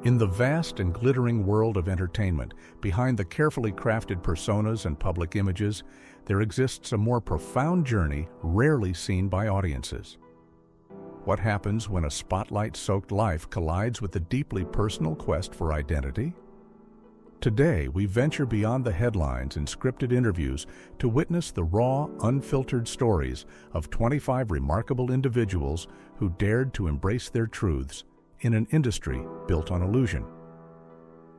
In the vast and glittering world of entertainment, behind the carefully crafted personas and public images, there exists a more profound journey rarely seen by audiences. What happens when a spotlight-soaked life collides with the deeply personal quest for identity? Today, we venture beyond the headlines and scripted interviews to witness the raw, unfiltered stories of 25 remarkable individuals who dared to embrace their truths in an industry built on illusion.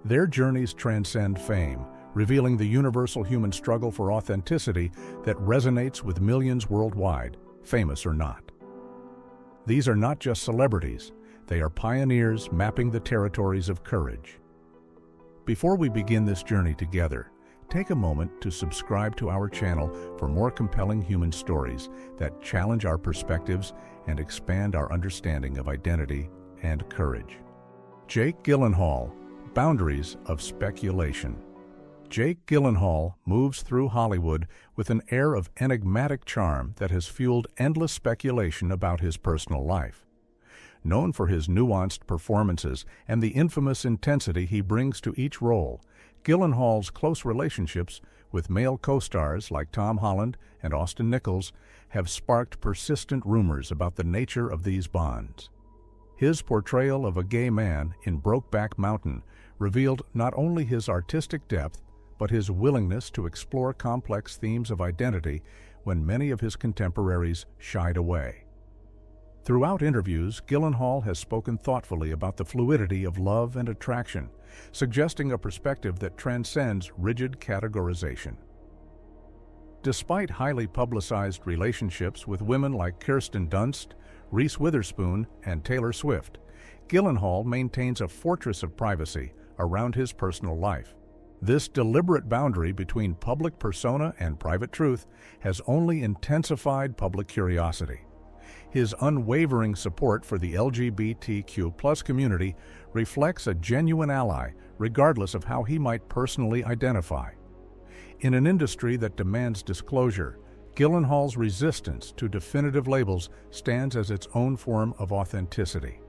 Their journeys transcend fame, revealing the universal human struggle for authenticity that resonates with millions worldwide, famous or not. These are not just celebrities, they are pioneers mapping the territories of courage. Before we begin this journey together, take a moment to subscribe to our channel for more compelling human stories that challenge our perspectives and expand our understanding of identity and courage. Jake Gyllenhaal, Boundaries of Speculation. Jake Gyllenhaal moves through Hollywood with an air of enigmatic charm that has fueled endless speculation about his personal life. Known for his nuanced performances and the infamous intensity he brings to each role, Gyllenhaal's close relationships with male co-stars like Tom Holland and Austin Nichols have sparked persistent rumors about the nature of these bonds. His portrayal of a gay man in Brokeback Mountain revealed not only his artistic depth, but his willingness to explore complex themes of identity when many of his contemporaries shied away. Throughout interviews, Gyllenhaal has spoken thoughtfully about the fluidity of love and attraction, suggesting a perspective that transcends rigid categorization. Despite highly publicized relationships with women like Kirsten Dunst, Reese Witherspoon, and Taylor Swift, Gyllenhaal maintains a fortress of privacy around his personal life. This deliberate boundary between public persona and private truth has only intensified public curiosity. His unwavering support for the LGBTQ+ community reflects a genuine ally, regardless of how he might personally identify. In an industry that demands disclosure, Gyllenhaal's resistance to definitive labels stands as its own form of authenticity.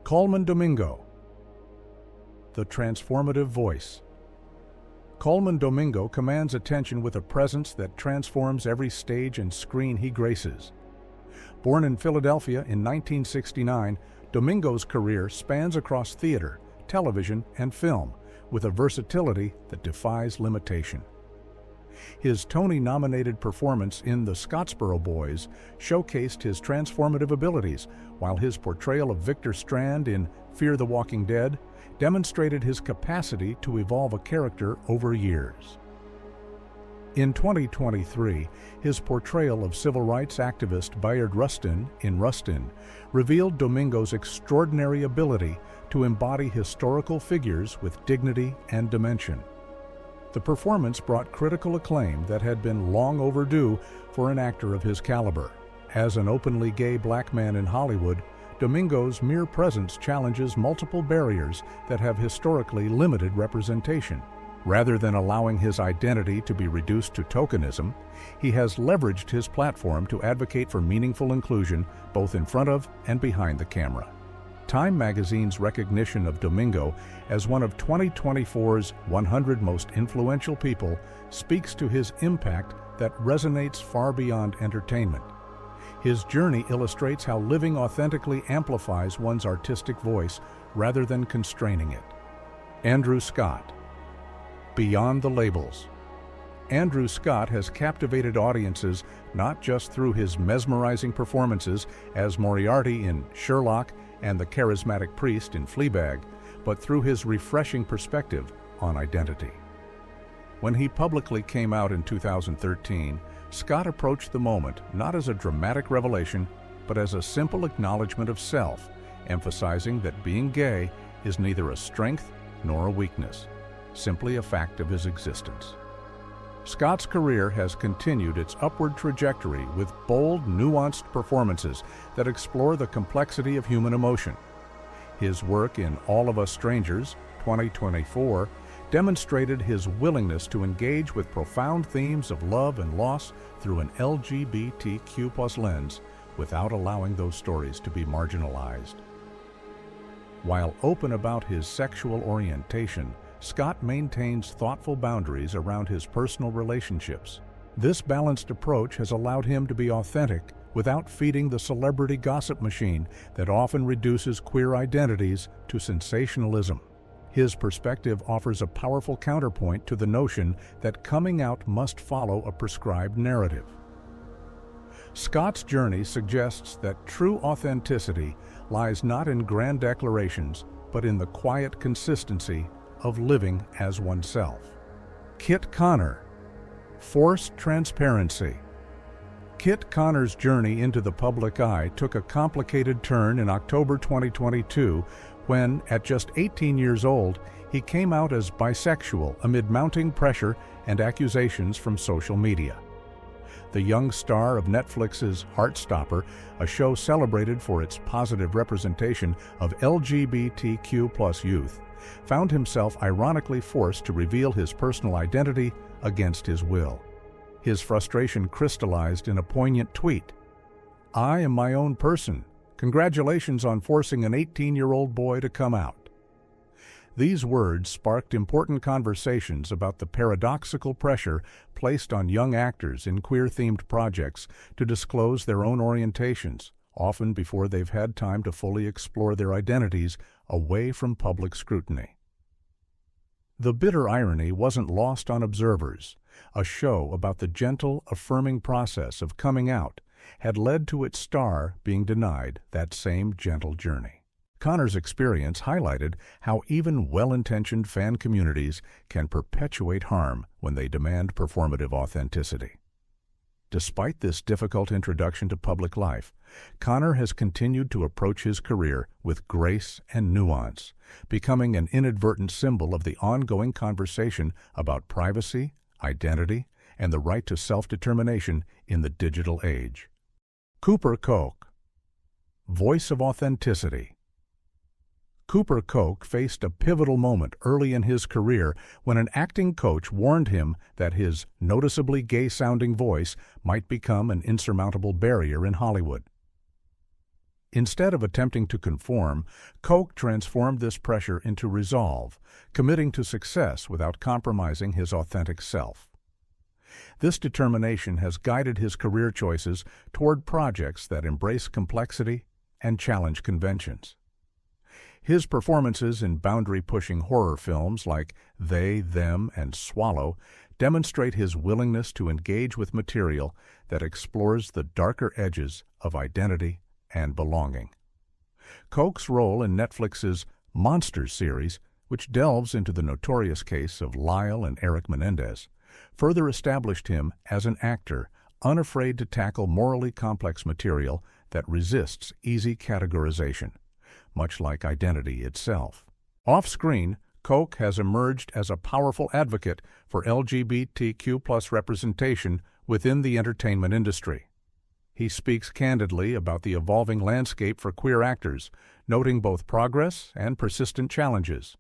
Colman Domingo, the transformative voice. Colman Domingo commands attention with a presence that transforms every stage and screen he graces. Born in Philadelphia in 1969, Domingo's career spans across theater, television, and film, with a versatility that defies limitation. His Tony-nominated performance in The Scottsboro Boys showcased his transformative abilities, while his portrayal of Victor Strand in Fear the Walking Dead demonstrated his capacity to evolve a character over years. In 2023, his portrayal of civil rights activist Bayard Rustin in Rustin revealed Domingo's extraordinary ability to embody historical figures with dignity and dimension. The performance brought critical acclaim that had been long overdue for an actor of his caliber. As an openly gay black man in Hollywood, Domingo's mere presence challenges multiple barriers that have historically limited representation. Rather than allowing his identity to be reduced to tokenism, he has leveraged his platform to advocate for meaningful inclusion both in front of and behind the camera. Time magazine's recognition of Domingo as one of 2024's 100 most influential people speaks to his impact that resonates far beyond entertainment. His journey illustrates how living authentically amplifies one's artistic voice rather than constraining it. Andrew Scott. Beyond the labels. Andrew Scott has captivated audiences not just through his mesmerizing performances as Moriarty in Sherlock and the charismatic priest in Fleabag, but through his refreshing perspective on identity. When he publicly came out in 2013, Scott approached the moment not as a dramatic revelation, but as a simple acknowledgement of self, emphasizing that being gay is neither a strength nor a weakness, simply a fact of his existence. Scott's career has continued its upward trajectory with bold, nuanced performances that explore the complexity of human emotion. His work in All of Us Strangers, 2024, demonstrated his willingness to engage with profound themes of love and loss through an LGBTQ+ lens without allowing those stories to be marginalized. While open about his sexual orientation, Scott maintains thoughtful boundaries around his personal relationships. This balanced approach has allowed him to be authentic without feeding the celebrity gossip machine that often reduces queer identities to sensationalism. His perspective offers a powerful counterpoint to the notion that coming out must follow a prescribed narrative. Scott's journey suggests that true authenticity lies not in grand declarations, but in the quiet consistency of living as oneself. Kit Connor, forced transparency. Kit Connor's journey into the public eye took a complicated turn in October 2022 when, at just 18 years old, he came out as bisexual amid mounting pressure and accusations from social media. The young star of Netflix's Heartstopper, a show celebrated for its positive representation of LGBTQ+ youth, found himself ironically forced to reveal his personal identity against his will. His frustration crystallized in a poignant tweet. "I am my own person. Congratulations on forcing an 18-year-old boy to come out." These words sparked important conversations about the paradoxical pressure placed on young actors in queer-themed projects to disclose their own orientations, often before they've had time to fully explore their identities away from public scrutiny. The bitter irony wasn't lost on observers. A show about the gentle, affirming process of coming out had led to its star being denied that same gentle journey. Connor's experience highlighted how even well-intentioned fan communities can perpetuate harm when they demand performative authenticity. Despite this difficult introduction to public life, Connor has continued to approach his career with grace and nuance, becoming an inadvertent symbol of the ongoing conversation about privacy, identity, and the right to self-determination in the digital age. Cooper Koch, voice of authenticity. Cooper Koch faced a pivotal moment early in his career when an acting coach warned him that his noticeably gay-sounding voice might become an insurmountable barrier in Hollywood. Instead of attempting to conform, Koch transformed this pressure into resolve, committing to success without compromising his authentic self. This determination has guided his career choices toward projects that embrace complexity and challenge conventions. His performances in boundary-pushing horror films like They, Them, and Swallow demonstrate his willingness to engage with material that explores the darker edges of identity and belonging. Koch's role in Netflix's Monsters series, which delves into the notorious case of Lyle and Eric Menendez, further established him as an actor unafraid to tackle morally complex material that resists easy categorization, much like identity itself. Off-screen, Koch has emerged as a powerful advocate for LGBTQ+ representation within the entertainment industry. He speaks candidly about the evolving landscape for queer actors, noting both progress and persistent challenges.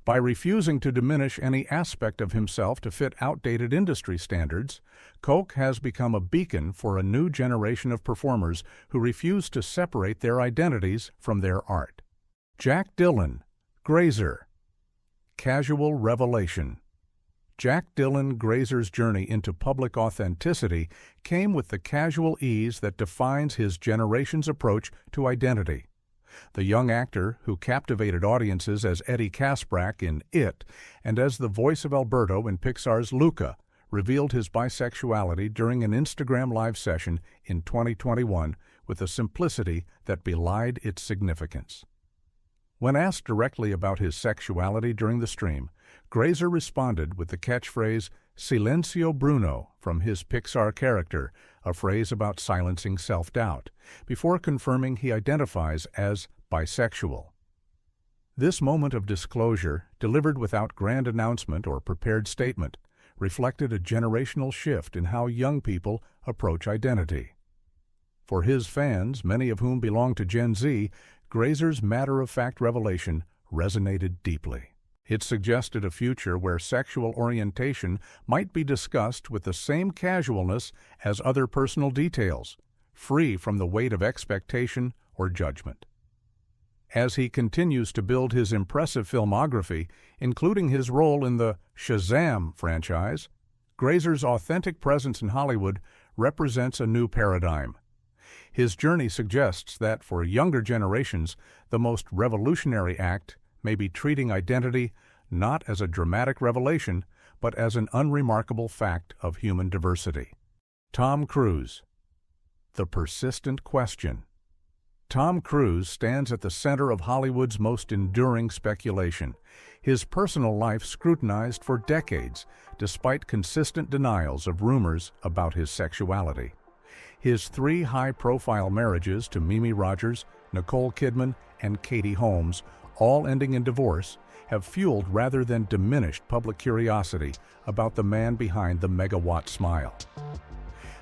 By refusing to diminish any aspect of himself to fit outdated industry standards, Koch has become a beacon for a new generation of performers who refuse to separate their identities from their art. Jack Dylan, Grazer. Casual revelation. Jack Dylan Grazer's journey into public authenticity came with the casual ease that defines his generation's approach to identity. The young actor, who captivated audiences as Eddie Kaspbrak in It and as the voice of Alberto in Pixar's Luca, revealed his bisexuality during an Instagram Live session in 2021 with a simplicity that belied its significance. When asked directly about his sexuality during the stream, Grazer responded with the catchphrase "Silencio Bruno" from his Pixar character, a phrase about silencing self-doubt, before confirming he identifies as bisexual. This moment of disclosure, delivered without grand announcement or prepared statement, reflected a generational shift in how young people approach identity. For his fans, many of whom belong to Gen Z, Grazer's matter-of-fact revelation resonated deeply. It suggested a future where sexual orientation might be discussed with the same casualness as other personal details, free from the weight of expectation or judgment. As he continues to build his impressive filmography, including his role in the Shazam franchise, Grazer's authentic presence in Hollywood represents a new paradigm. His journey suggests that for younger generations, the most revolutionary act may be treating identity not as a dramatic revelation, but as an unremarkable fact of human diversity. Tom Cruise. The persistent question. Tom Cruise stands at the center of Hollywood's most enduring speculation, his personal life scrutinized for decades, despite consistent denials of rumors about his sexuality. His 3 high-profile marriages to Mimi Rogers, Nicole Kidman, and Katie Holmes, all ending in divorce, have fueled rather than diminished public curiosity about the man behind the megawatt smile.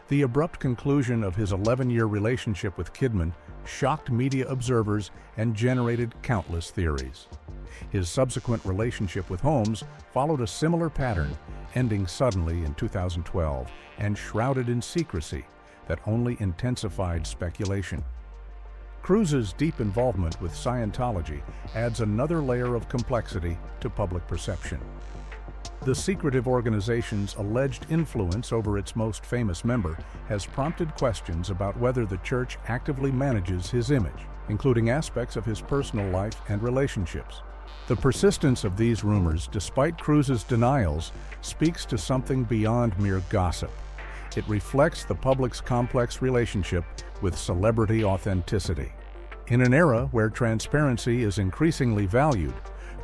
The abrupt conclusion of his 11-year relationship with Kidman shocked media observers and generated countless theories. His subsequent relationship with Holmes followed a similar pattern, ending suddenly in 2012 and shrouded in secrecy that only intensified speculation. Cruise's deep involvement with Scientology adds another layer of complexity to public perception. The secretive organization's alleged influence over its most famous member has prompted questions about whether the church actively manages his image, including aspects of his personal life and relationships. The persistence of these rumors, despite Cruise's denials, speaks to something beyond mere gossip. It reflects the public's complex relationship with celebrity authenticity. In an era where transparency is increasingly valued,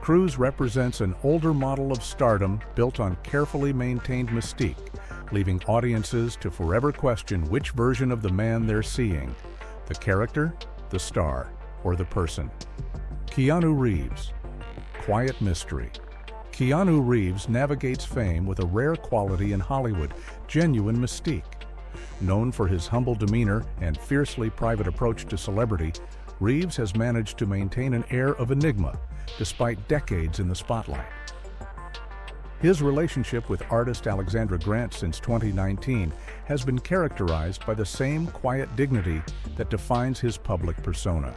Cruise represents an older model of stardom built on carefully maintained mystique, leaving audiences to forever question which version of the man they're seeing: the character, the star, or the person. Keanu Reeves. Quiet mystery. Keanu Reeves navigates fame with a rare quality in Hollywood: genuine mystique. Known for his humble demeanor and fiercely private approach to celebrity, Reeves has managed to maintain an air of enigma despite decades in the spotlight. His relationship with artist Alexandra Grant since 2019 has been characterized by the same quiet dignity that defines his public persona.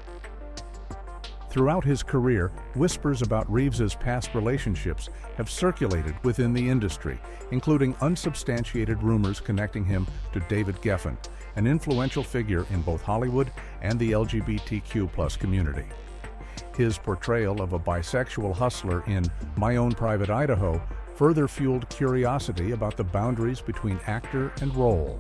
Throughout his career, whispers about Reeves's past relationships have circulated within the industry, including unsubstantiated rumors connecting him to David Geffen, an influential figure in both Hollywood and the LGBTQ+ community. His portrayal of a bisexual hustler in My Own Private Idaho further fueled curiosity about the boundaries between actor and role.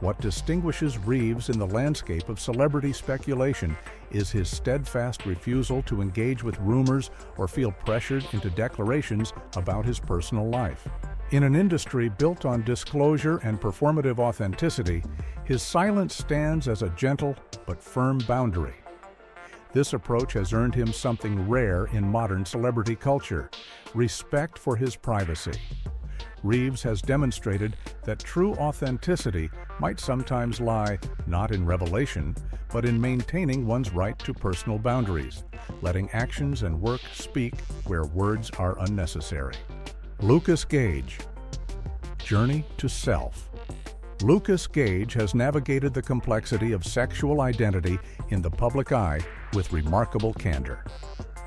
What distinguishes Reeves in the landscape of celebrity speculation is his steadfast refusal to engage with rumors or feel pressured into declarations about his personal life. In an industry built on disclosure and performative authenticity, his silence stands as a gentle but firm boundary. This approach has earned him something rare in modern celebrity culture: respect for his privacy. Reeves has demonstrated that true authenticity might sometimes lie not in revelation, but in maintaining one's right to personal boundaries, letting actions and work speak where words are unnecessary. Lukas Gage. Journey to Self. Lukas Gage has navigated the complexity of sexual identity in the public eye with remarkable candor.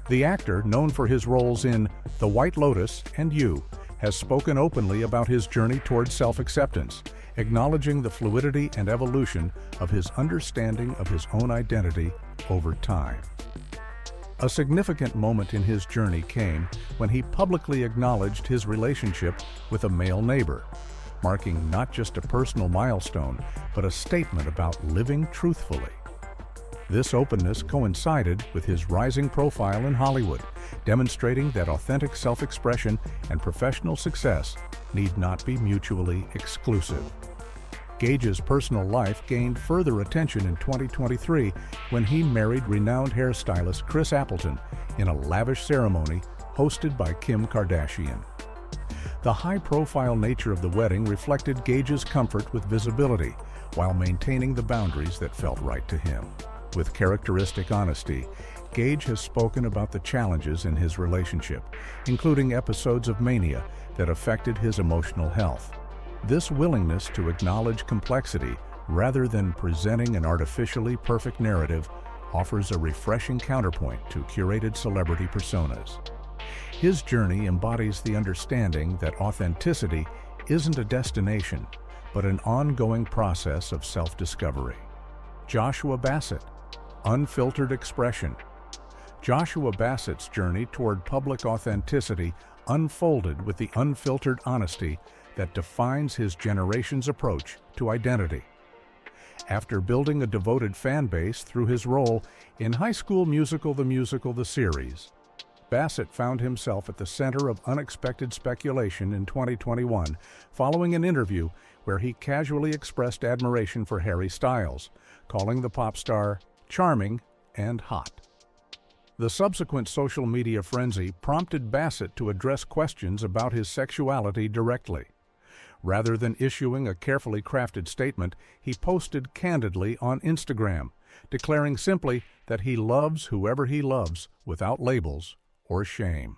The actor, known for his roles in The White Lotus and You, has spoken openly about his journey toward self-acceptance, acknowledging the fluidity and evolution of his understanding of his own identity over time. A significant moment in his journey came when he publicly acknowledged his relationship with a male neighbor, marking not just a personal milestone, but a statement about living truthfully. This openness coincided with his rising profile in Hollywood, demonstrating that authentic self-expression and professional success need not be mutually exclusive. Gage's personal life gained further attention in 2023 when he married renowned hairstylist Chris Appleton in a lavish ceremony hosted by Kim Kardashian. The high-profile nature of the wedding reflected Gage's comfort with visibility while maintaining the boundaries that felt right to him. With characteristic honesty, Gage has spoken about the challenges in his relationship, including episodes of mania that affected his emotional health. This willingness to acknowledge complexity rather than presenting an artificially perfect narrative offers a refreshing counterpoint to curated celebrity personas. His journey embodies the understanding that authenticity isn't a destination, but an ongoing process of self-discovery. Joshua Bassett, Unfiltered Expression. Joshua Bassett's journey toward public authenticity unfolded with the unfiltered honesty that defines his generation's approach to identity. After building a devoted fan base through his role in High School Musical: The Series, Bassett found himself at the center of unexpected speculation in 2021 following an interview where he casually expressed admiration for Harry Styles, calling the pop star charming and hot. The subsequent social media frenzy prompted Bassett to address questions about his sexuality directly. Rather than issuing a carefully crafted statement, he posted candidly on Instagram, declaring simply that he loves whoever he loves without labels or shame.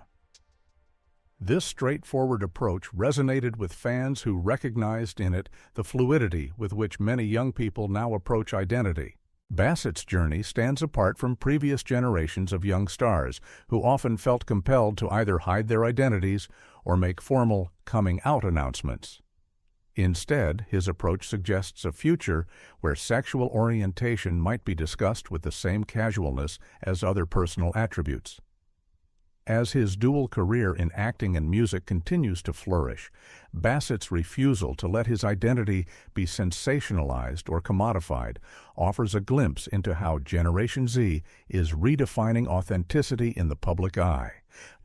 This straightforward approach resonated with fans who recognized in it the fluidity with which many young people now approach identity. Bassett's journey stands apart from previous generations of young stars who often felt compelled to either hide their identities or make formal coming-out announcements. Instead, his approach suggests a future where sexual orientation might be discussed with the same casualness as other personal attributes. As his dual career in acting and music continues to flourish, Bassett's refusal to let his identity be sensationalized or commodified offers a glimpse into how Generation Z is redefining authenticity in the public eye,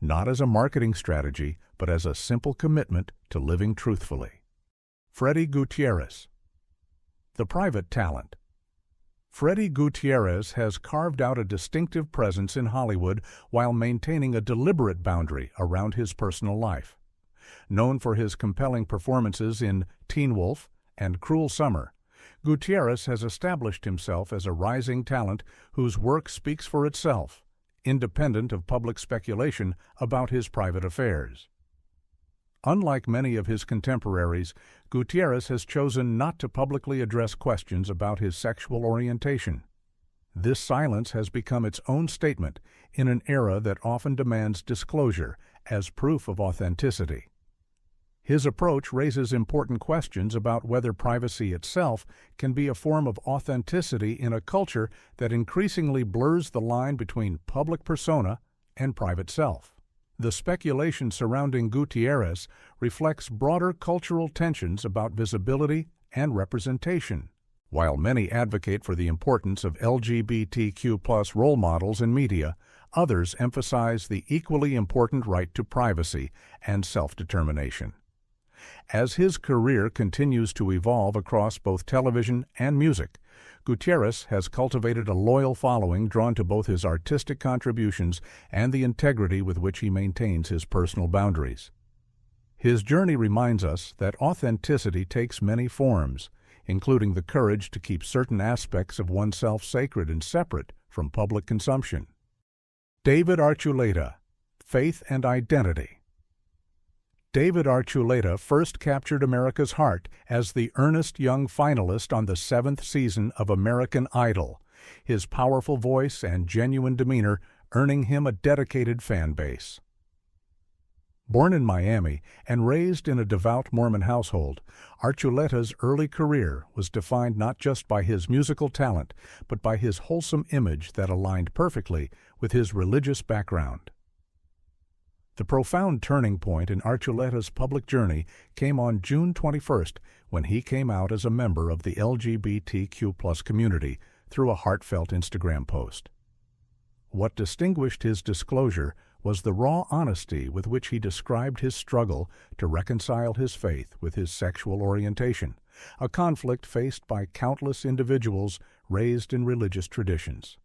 not as a marketing strategy, but as a simple commitment to living truthfully. Freddy Gutiérrez. The private talent. Freddy Gutiérrez has carved out a distinctive presence in Hollywood while maintaining a deliberate boundary around his personal life. Known for his compelling performances in Teen Wolf and Cruel Summer, Gutiérrez has established himself as a rising talent whose work speaks for itself, independent of public speculation about his private affairs. Unlike many of his contemporaries, Gutiérrez has chosen not to publicly address questions about his sexual orientation. This silence has become its own statement in an era that often demands disclosure as proof of authenticity. His approach raises important questions about whether privacy itself can be a form of authenticity in a culture that increasingly blurs the line between public persona and private self. The speculation surrounding Gutiérrez reflects broader cultural tensions about visibility and representation. While many advocate for the importance of LGBTQ+ role models in media, others emphasize the equally important right to privacy and self-determination. As his career continues to evolve across both television and music, Gutiérrez has cultivated a loyal following drawn to both his artistic contributions and the integrity with which he maintains his personal boundaries. His journey reminds us that authenticity takes many forms, including the courage to keep certain aspects of oneself sacred and separate from public consumption. David Archuleta, Faith and Identity. David Archuleta first captured America's heart as the earnest young finalist on the 7th season of American Idol, his powerful voice and genuine demeanor earning him a dedicated fan base. Born in Miami and raised in a devout Mormon household, Archuleta's early career was defined not just by his musical talent, but by his wholesome image that aligned perfectly with his religious background. The profound turning point in Archuleta's public journey came on June 21st when he came out as a member of the LGBTQ+ community through a heartfelt Instagram post. What distinguished his disclosure was the raw honesty with which he described his struggle to reconcile his faith with his sexual orientation, a conflict faced by countless individuals raised in religious traditions.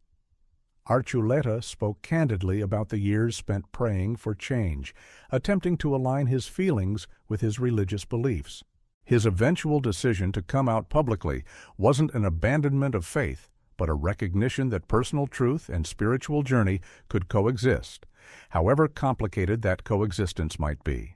Archuleta spoke candidly about the years spent praying for change, attempting to align his feelings with his religious beliefs. His eventual decision to come out publicly wasn't an abandonment of faith, but a recognition that personal truth and spiritual journey could coexist, however complicated that coexistence might be.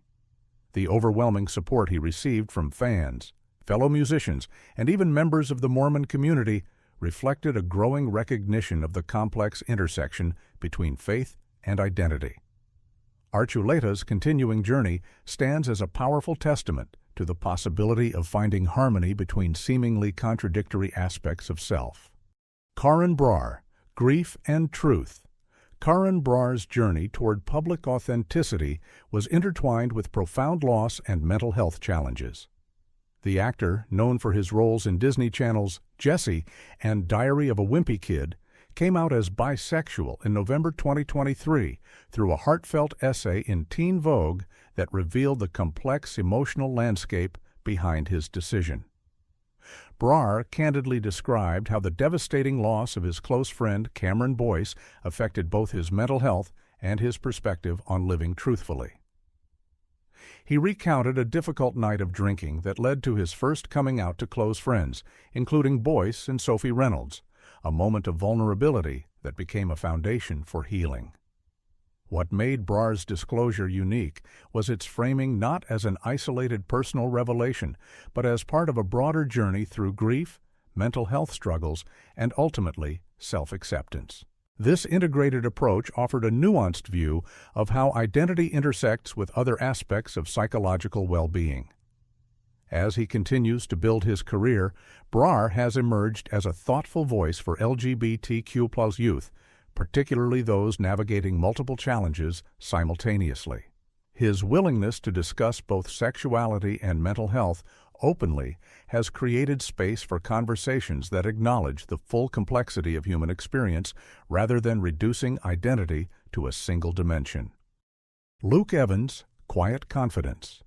The overwhelming support he received from fans, fellow musicians, and even members of the Mormon community reflected a growing recognition of the complex intersection between faith and identity. Archuleta's continuing journey stands as a powerful testament to the possibility of finding harmony between seemingly contradictory aspects of self. Karan Brar, Grief and Truth. Karan Brar's journey toward public authenticity was intertwined with profound loss and mental health challenges. The actor, known for his roles in Disney Channel's Jessie and Diary of a Wimpy Kid, came out as bisexual in November 2023 through a heartfelt essay in Teen Vogue that revealed the complex emotional landscape behind his decision. Brar candidly described how the devastating loss of his close friend Cameron Boyce affected both his mental health and his perspective on living truthfully. He recounted a difficult night of drinking that led to his first coming out to close friends, including Boyce and Sophie Reynolds, a moment of vulnerability that became a foundation for healing. What made Brar's disclosure unique was its framing not as an isolated personal revelation, but as part of a broader journey through grief, mental health struggles, and ultimately self-acceptance. This integrated approach offered a nuanced view of how identity intersects with other aspects of psychological well-being. As he continues to build his career, Brar has emerged as a thoughtful voice for LGBTQ+ youth, particularly those navigating multiple challenges simultaneously. His willingness to discuss both sexuality and mental health openly has created space for conversations that acknowledge the full complexity of human experience rather than reducing identity to a single dimension. Luke Evans, Quiet Confidence.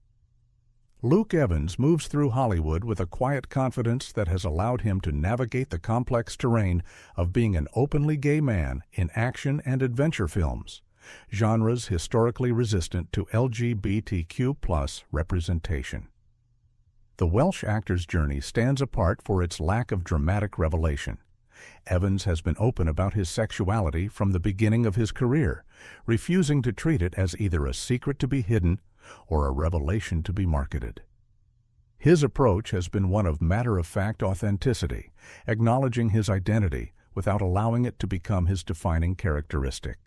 Luke Evans moves through Hollywood with a quiet confidence that has allowed him to navigate the complex terrain of being an openly gay man in action and adventure films, genres historically resistant to LGBTQ+ representation. The Welsh actor's journey stands apart for its lack of dramatic revelation. Evans has been open about his sexuality from the beginning of his career, refusing to treat it as either a secret to be hidden or a revelation to be marketed. His approach has been one of matter-of-fact authenticity, acknowledging his identity without allowing it to become his defining characteristic.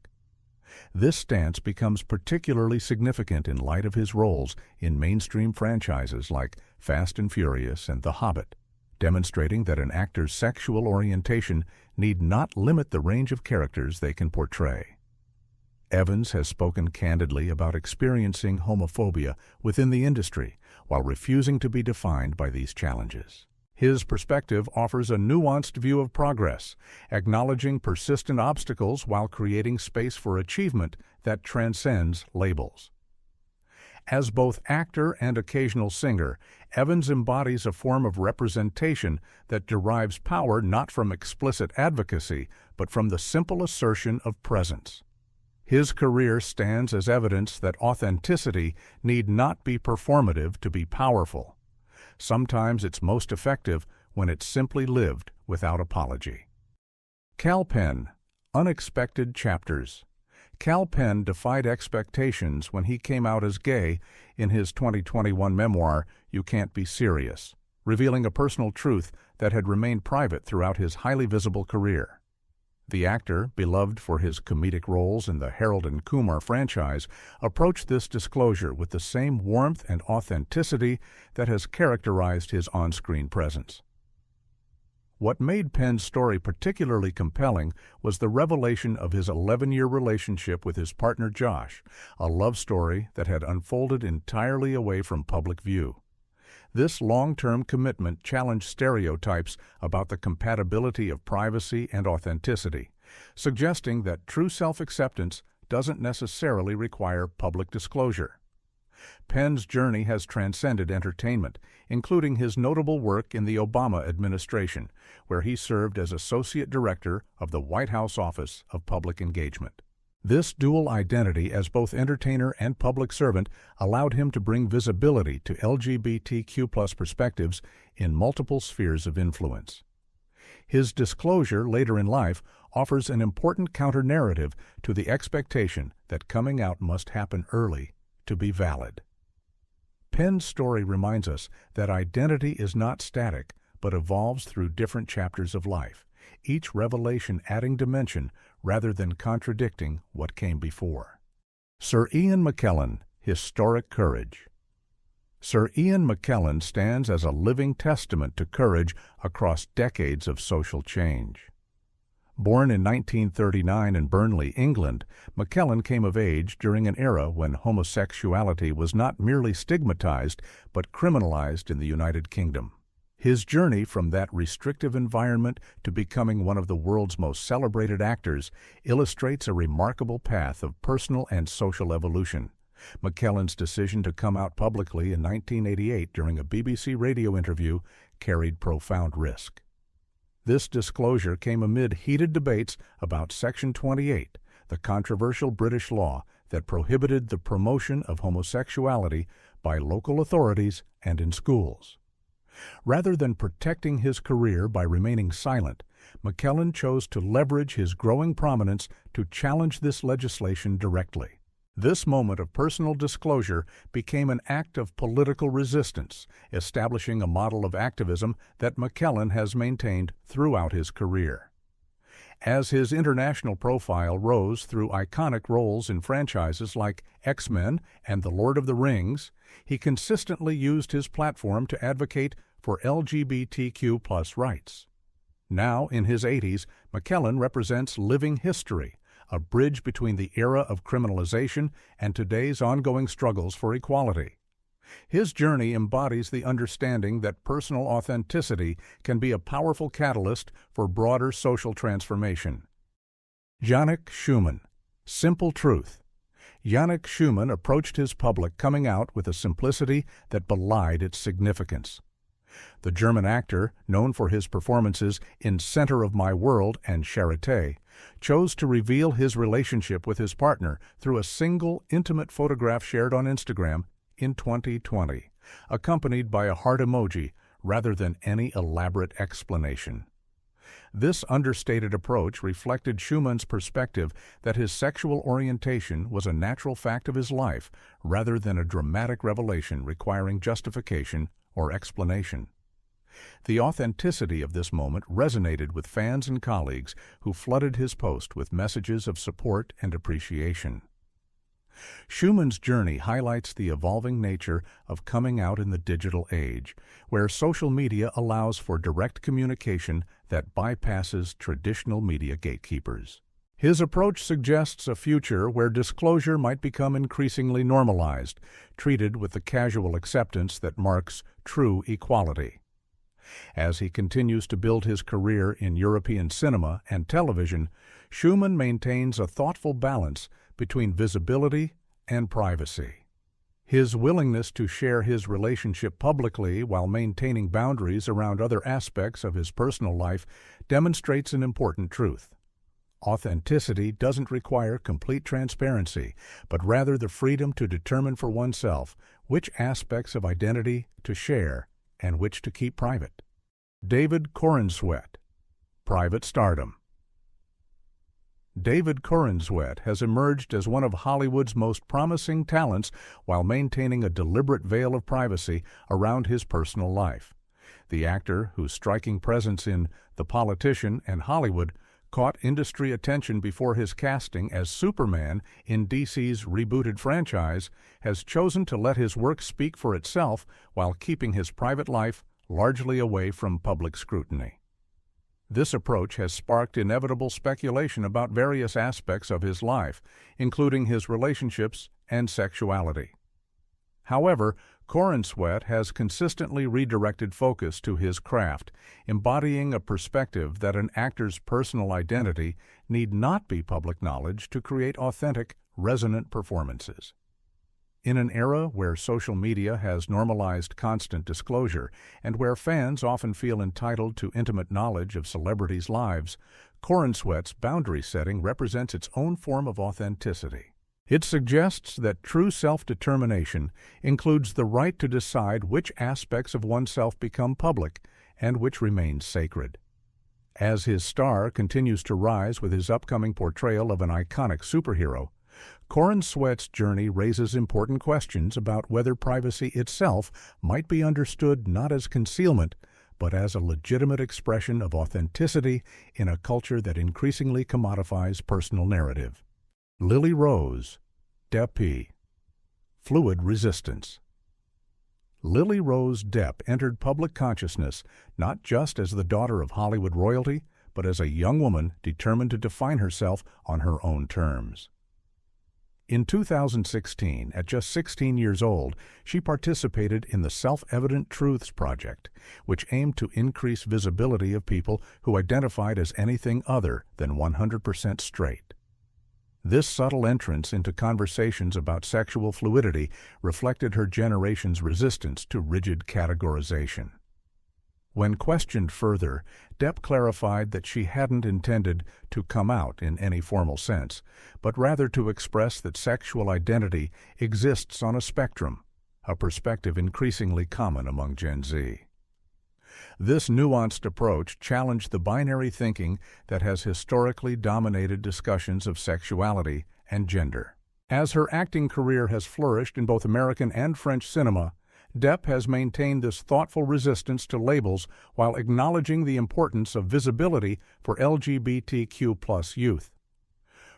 This stance becomes particularly significant in light of his roles in mainstream franchises like Fast and Furious and The Hobbit, demonstrating that an actor's sexual orientation need not limit the range of characters they can portray. Evans has spoken candidly about experiencing homophobia within the industry while refusing to be defined by these challenges. His perspective offers a nuanced view of progress, acknowledging persistent obstacles while creating space for achievement that transcends labels. As both actor and occasional singer, Evans embodies a form of representation that derives power not from explicit advocacy, but from the simple assertion of presence. His career stands as evidence that authenticity need not be performative to be powerful. Sometimes it's most effective when it's simply lived without apology. Penn, Unexpected Chapters. Penn defied expectations when he came out as gay in his 2021 memoir, You Can't Be Serious, revealing a personal truth that had remained private throughout his highly visible career. The actor, beloved for his comedic roles in the Harold and Kumar franchise, approached this disclosure with the same warmth and authenticity that has characterized his on-screen presence. What made Penn's story particularly compelling was the revelation of his 11-year relationship with his partner Josh, a love story that had unfolded entirely away from public view. This long-term commitment challenged stereotypes about the compatibility of privacy and authenticity, suggesting that true self-acceptance doesn't necessarily require public disclosure. Penn's journey has transcended entertainment, including his notable work in the Obama administration, where he served as Associate Director of the White House Office of Public Engagement. This dual identity as both entertainer and public servant allowed him to bring visibility to LGBTQ+ perspectives in multiple spheres of influence. His disclosure later in life offers an important counter-narrative to the expectation that coming out must happen early to be valid. Penn's story reminds us that identity is not static but evolves through different chapters of life, each revelation adding dimension rather than contradicting what came before. Sir Ian McKellen, Historic Courage. Sir Ian McKellen stands as a living testament to courage across decades of social change. Born in 1939 in Burnley, England, McKellen came of age during an era when homosexuality was not merely stigmatized but criminalized in the United Kingdom. His journey from that restrictive environment to becoming one of the world's most celebrated actors illustrates a remarkable path of personal and social evolution. McKellen's decision to come out publicly in 1988 during a BBC radio interview carried profound risk. This disclosure came amid heated debates about Section 28, the controversial British law that prohibited the promotion of homosexuality by local authorities and in schools. Rather than protecting his career by remaining silent, McKellen chose to leverage his growing prominence to challenge this legislation directly. This moment of personal disclosure became an act of political resistance, establishing a model of activism that McKellen has maintained throughout his career. As his international profile rose through iconic roles in franchises like X-Men and The Lord of the Rings, he consistently used his platform to advocate for LGBTQ+ rights. Now, in his 80s, McKellen represents living history, a bridge between the era of criminalization and today's ongoing struggles for equality. His journey embodies the understanding that personal authenticity can be a powerful catalyst for broader social transformation. Jannik Schümann, Simple Truth. Jannik Schümann approached his public coming out with a simplicity that belied its significance. The German actor, known for his performances in Center of My World and Charité, chose to reveal his relationship with his partner through a single, intimate photograph shared on Instagram in 2020, accompanied by a heart emoji rather than any elaborate explanation. This understated approach reflected Schumann's perspective that his sexual orientation was a natural fact of his life rather than a dramatic revelation requiring justification or explanation. The authenticity of this moment resonated with fans and colleagues who flooded his post with messages of support and appreciation. Schumann's journey highlights the evolving nature of coming out in the digital age, where social media allows for direct communication that bypasses traditional media gatekeepers. His approach suggests a future where disclosure might become increasingly normalized, treated with the casual acceptance that marks true equality. As he continues to build his career in European cinema and television, Schümann maintains a thoughtful balance between visibility and privacy. His willingness to share his relationship publicly while maintaining boundaries around other aspects of his personal life demonstrates an important truth. Authenticity doesn't require complete transparency, but rather the freedom to determine for oneself which aspects of identity to share and which to keep private. David Corenswet, Private Stardom. David Corenswet has emerged as one of Hollywood's most promising talents while maintaining a deliberate veil of privacy around his personal life. The actor, whose striking presence in The Politician and Hollywood caught industry attention before his casting as Superman in DC's rebooted franchise, has chosen to let his work speak for itself while keeping his private life largely away from public scrutiny. This approach has sparked inevitable speculation about various aspects of his life, including his relationships and sexuality. However, Corenswet has consistently redirected focus to his craft, embodying a perspective that an actor's personal identity need not be public knowledge to create authentic, resonant performances. In an era where social media has normalized constant disclosure and where fans often feel entitled to intimate knowledge of celebrities' lives, Corenswet's boundary setting represents its own form of authenticity. It suggests that true self-determination includes the right to decide which aspects of oneself become public and which remain sacred. As his star continues to rise with his upcoming portrayal of an iconic superhero, Corenswet's journey raises important questions about whether privacy itself might be understood not as concealment, but as a legitimate expression of authenticity in a culture that increasingly commodifies personal narrative. Lily Rose, Depp. Fluid resistance. Lily Rose Depp entered public consciousness not just as the daughter of Hollywood royalty, but as a young woman determined to define herself on her own terms. In 2016, at just 16 years old, she participated in the Self-Evident Truths Project, which aimed to increase visibility of people who identified as anything other than 100% straight. This subtle entrance into conversations about sexual fluidity reflected her generation's resistance to rigid categorization. When questioned further, Depp clarified that she hadn't intended to come out in any formal sense, but rather to express that sexual identity exists on a spectrum, a perspective increasingly common among Gen Z. This nuanced approach challenged the binary thinking that has historically dominated discussions of sexuality and gender. As her acting career has flourished in both American and French cinema, Depp has maintained this thoughtful resistance to labels while acknowledging the importance of visibility for LGBTQ+ youth.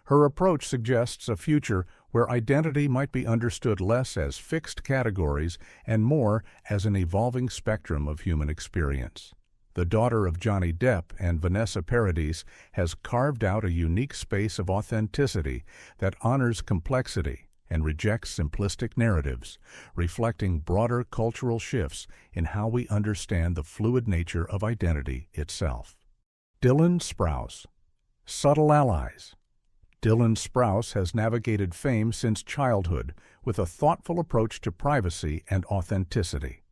Her approach suggests a future where identity might be understood less as fixed categories and more as an evolving spectrum of human experience. The daughter of Johnny Depp and Vanessa Paradis has carved out a unique space of authenticity that honors complexity and rejects simplistic narratives, reflecting broader cultural shifts in how we understand the fluid nature of identity itself. Dylan Sprouse. Subtle allies. Dylan Sprouse has navigated fame since childhood with a thoughtful approach to privacy and authenticity.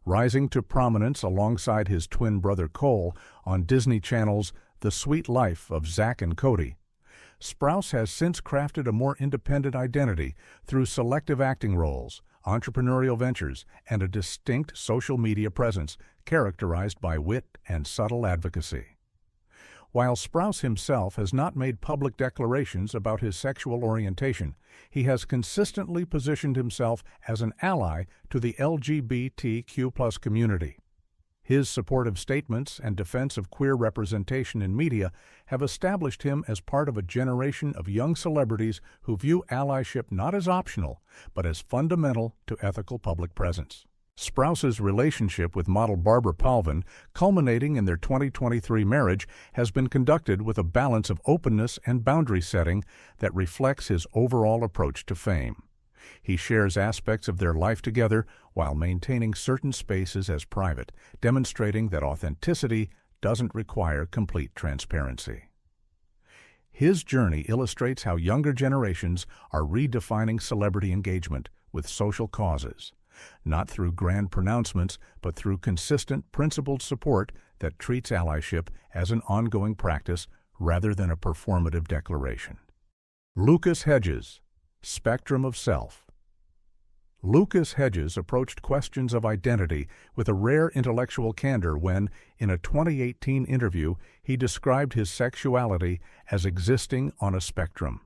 Rising to prominence alongside his twin brother Cole on Disney Channel's The Sweet Life of Zack and Cody, Sprouse has since crafted a more independent identity through selective acting roles, entrepreneurial ventures, and a distinct social media presence characterized by wit and subtle advocacy. While Sprouse himself has not made public declarations about his sexual orientation, he has consistently positioned himself as an ally to the LGBTQ+ community. His supportive statements and defense of queer representation in media have established him as part of a generation of young celebrities who view allyship not as optional, but as fundamental to ethical public presence. Sprouse's relationship with model Barbara Palvin, culminating in their 2023 marriage, has been conducted with a balance of openness and boundary setting that reflects his overall approach to fame. He shares aspects of their life together while maintaining certain spaces as private, demonstrating that authenticity doesn't require complete transparency. His journey illustrates how younger generations are redefining celebrity engagement with social causes, not through grand pronouncements, but through consistent, principled support that treats allyship as an ongoing practice rather than a performative declaration. Lukas Hedges, Spectrum of Self. Lukas Hedges approached questions of identity with a rare intellectual candor when, in a 2018 interview, he described his sexuality as existing on a spectrum.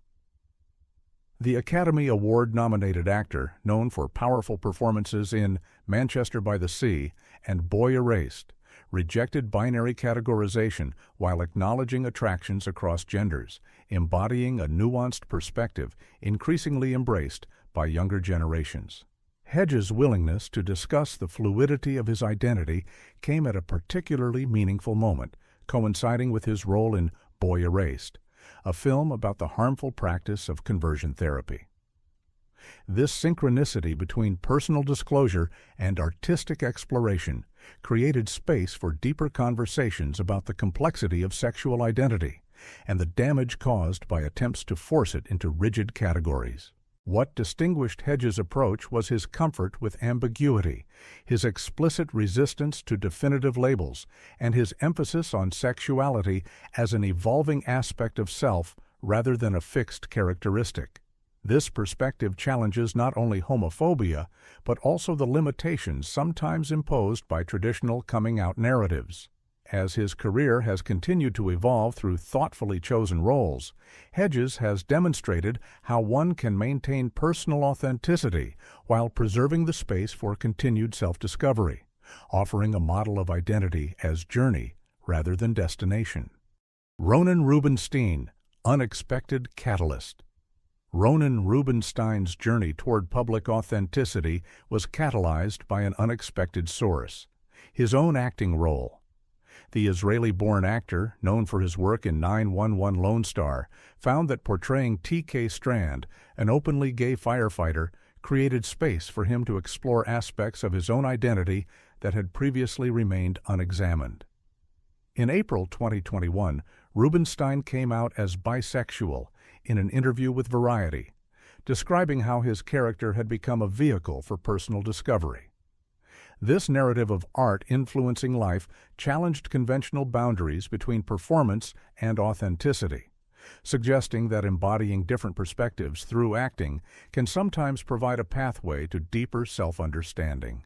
The Academy Award-nominated actor, known for powerful performances in Manchester by the Sea and Boy Erased, rejected binary categorization while acknowledging attractions across genders, embodying a nuanced perspective increasingly embraced by younger generations. Hedges' willingness to discuss the fluidity of his identity came at a particularly meaningful moment, coinciding with his role in Boy Erased, a film about the harmful practice of conversion therapy. This synchronicity between personal disclosure and artistic exploration created space for deeper conversations about the complexity of sexual identity and the damage caused by attempts to force it into rigid categories. What distinguished Hedges' approach was his comfort with ambiguity, his explicit resistance to definitive labels, and his emphasis on sexuality as an evolving aspect of self rather than a fixed characteristic. This perspective challenges not only homophobia, but also the limitations sometimes imposed by traditional coming-out narratives. As his career has continued to evolve through thoughtfully chosen roles, Hedges has demonstrated how one can maintain personal authenticity while preserving the space for continued self-discovery, offering a model of identity as journey rather than destination. Ronen Rubinstein, unexpected catalyst. Ronen Rubinstein's journey toward public authenticity was catalyzed by an unexpected source, his own acting role. The Israeli-born actor, known for his work in 911 Lone Star, found that portraying T.K. Strand, an openly gay firefighter, created space for him to explore aspects of his own identity that had previously remained unexamined. In April 2021, Rubinstein came out as bisexual in an interview with Variety, describing how his character had become a vehicle for personal discovery. This narrative of art influencing life challenged conventional boundaries between performance and authenticity, suggesting that embodying different perspectives through acting can sometimes provide a pathway to deeper self-understanding.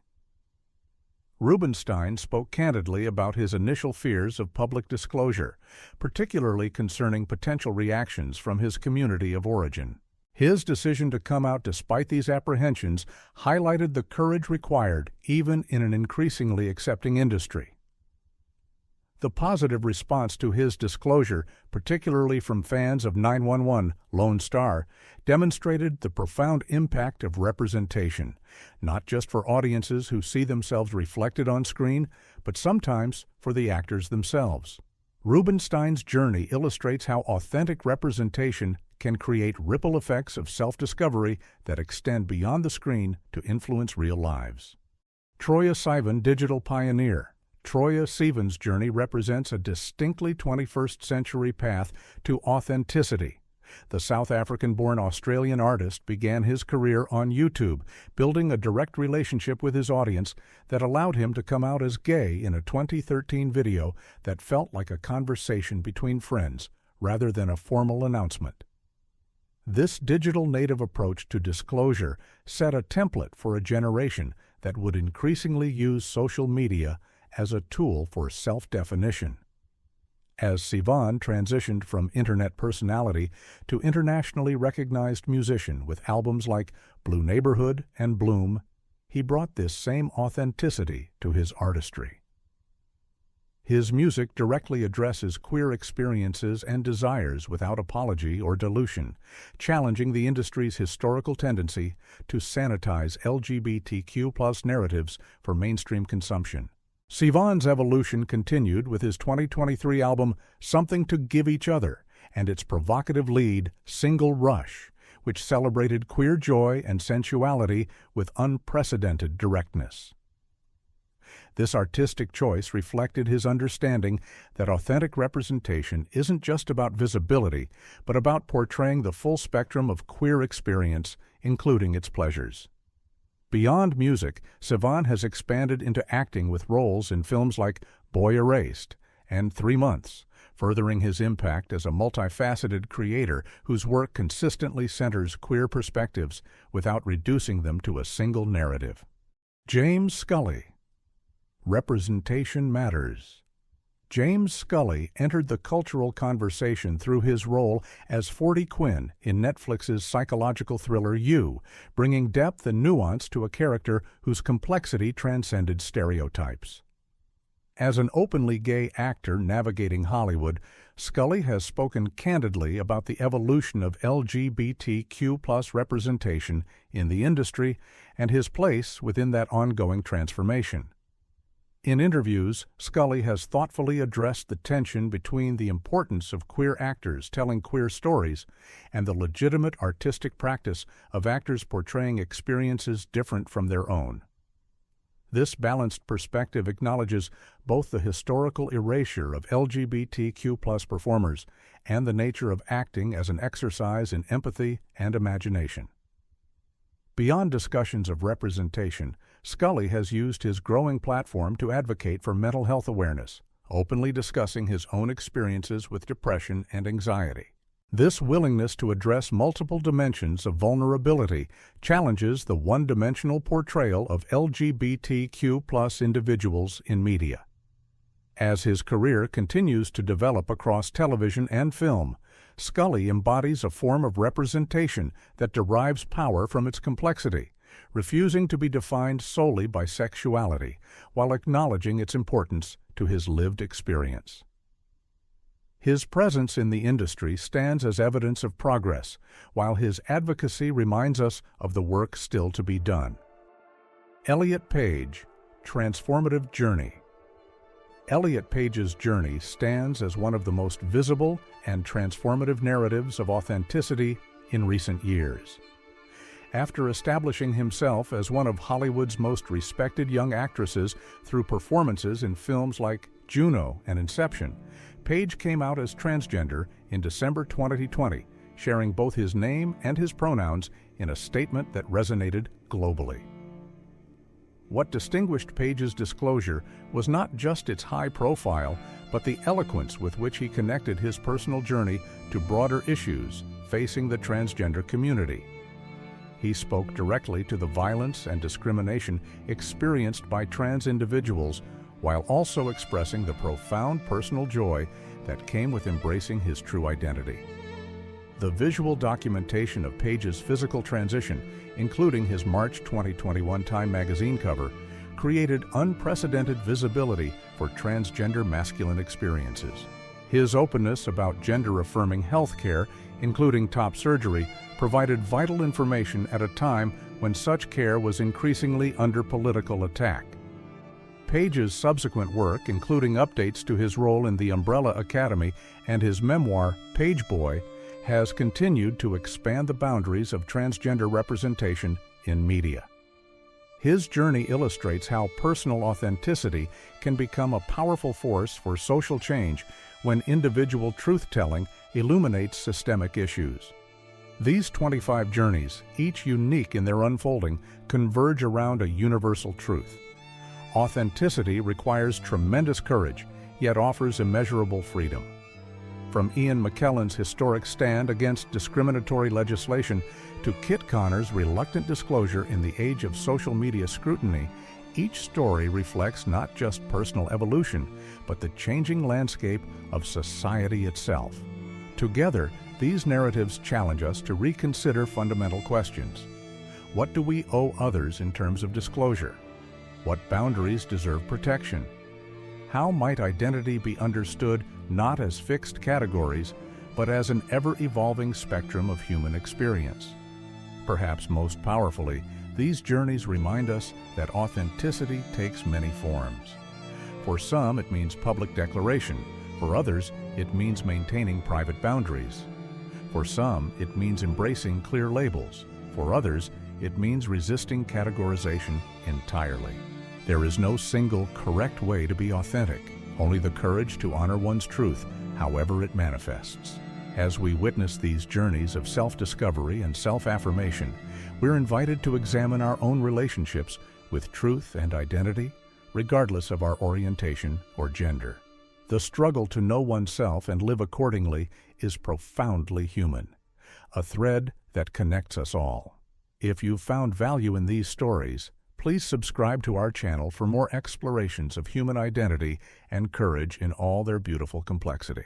Rubinstein spoke candidly about his initial fears of public disclosure, particularly concerning potential reactions from his community of origin. His decision to come out despite these apprehensions highlighted the courage required even in an increasingly accepting industry. The positive response to his disclosure, particularly from fans of 911 Lone Star, demonstrated the profound impact of representation, not just for audiences who see themselves reflected on screen, but sometimes for the actors themselves. Rubinstein's journey illustrates how authentic representation can create ripple effects of self-discovery that extend beyond the screen to influence real lives. Troye Sivan, digital pioneer. Troye Sivan's journey represents a distinctly 21st century path to authenticity. The South African-born Australian artist began his career on YouTube, building a direct relationship with his audience that allowed him to come out as gay in a 2013 video that felt like a conversation between friends rather than a formal announcement. This digital native approach to disclosure set a template for a generation that would increasingly use social media as a tool for self-definition. As Sivan transitioned from internet personality to internationally recognized musician with albums like Blue Neighborhood and Bloom, he brought this same authenticity to his artistry. His music directly addresses queer experiences and desires without apology or dilution, challenging the industry's historical tendency to sanitize LGBTQ+ narratives for mainstream consumption. Sivan's evolution continued with his 2023 album Something to Give Each Other and its provocative lead, Single Rush, which celebrated queer joy and sensuality with unprecedented directness. This artistic choice reflected his understanding that authentic representation isn't just about visibility, but about portraying the full spectrum of queer experience, including its pleasures. Beyond music, Sivan has expanded into acting with roles in films like Boy Erased and 3 Months, furthering his impact as a multifaceted creator whose work consistently centers queer perspectives without reducing them to a single narrative. James Scully. Representation matters. James Scully entered the cultural conversation through his role as Forty Quinn in Netflix's psychological thriller You, bringing depth and nuance to a character whose complexity transcended stereotypes. As an openly gay actor navigating Hollywood, Scully has spoken candidly about the evolution of LGBTQ+ representation in the industry and his place within that ongoing transformation. In interviews, Scully has thoughtfully addressed the tension between the importance of queer actors telling queer stories and the legitimate artistic practice of actors portraying experiences different from their own. This balanced perspective acknowledges both the historical erasure of LGBTQ+ performers and the nature of acting as an exercise in empathy and imagination. Beyond discussions of representation, Scully has used his growing platform to advocate for mental health awareness, openly discussing his own experiences with depression and anxiety. This willingness to address multiple dimensions of vulnerability challenges the one-dimensional portrayal of LGBTQ+ individuals in media. As his career continues to develop across television and film, Scully embodies a form of representation that derives power from its complexity, refusing to be defined solely by sexuality while acknowledging its importance to his lived experience. His presence in the industry stands as evidence of progress, while his advocacy reminds us of the work still to be done. Elliot Page, Transformative Journey. Elliot Page's journey stands as one of the most visible and transformative narratives of authenticity in recent years. After establishing himself as one of Hollywood's most respected young actresses through performances in films like Juno and Inception, Page came out as transgender in December 2020, sharing both his name and his pronouns in a statement that resonated globally. What distinguished Page's disclosure was not just its high profile, but the eloquence with which he connected his personal journey to broader issues facing the transgender community. He spoke directly to the violence and discrimination experienced by trans individuals, while also expressing the profound personal joy that came with embracing his true identity. The visual documentation of Page's physical transition, including his March 2021 Time magazine cover, created unprecedented visibility for transgender masculine experiences. His openness about gender-affirming health care, including top surgery, provided vital information at a time when such care was increasingly under political attack. Page's subsequent work, including updates to his role in the Umbrella Academy and his memoir, Page Boy, has continued to expand the boundaries of transgender representation in media. His journey illustrates how personal authenticity can become a powerful force for social change when individual truth-telling illuminates systemic issues. These 25 journeys, each unique in their unfolding, converge around a universal truth. Authenticity requires tremendous courage, yet offers immeasurable freedom. From Ian McKellen's historic stand against discriminatory legislation to Kit Connor's reluctant disclosure in the age of social media scrutiny, each story reflects not just personal evolution, but the changing landscape of society itself. Together, these narratives challenge us to reconsider fundamental questions. What do we owe others in terms of disclosure? What boundaries deserve protection? How might identity be understood not as fixed categories, but as an ever-evolving spectrum of human experience? Perhaps most powerfully, these journeys remind us that authenticity takes many forms. For some, it means public declaration. For others, it means maintaining private boundaries. For some, it means embracing clear labels. For others, it means resisting categorization entirely. There is no single correct way to be authentic, only the courage to honor one's truth, however it manifests. As we witness these journeys of self-discovery and self-affirmation, we're invited to examine our own relationships with truth and identity, regardless of our orientation or gender. The struggle to know oneself and live accordingly is profoundly human, a thread that connects us all. If you've found value in these stories, please subscribe to our channel for more explorations of human identity and courage in all their beautiful complexity.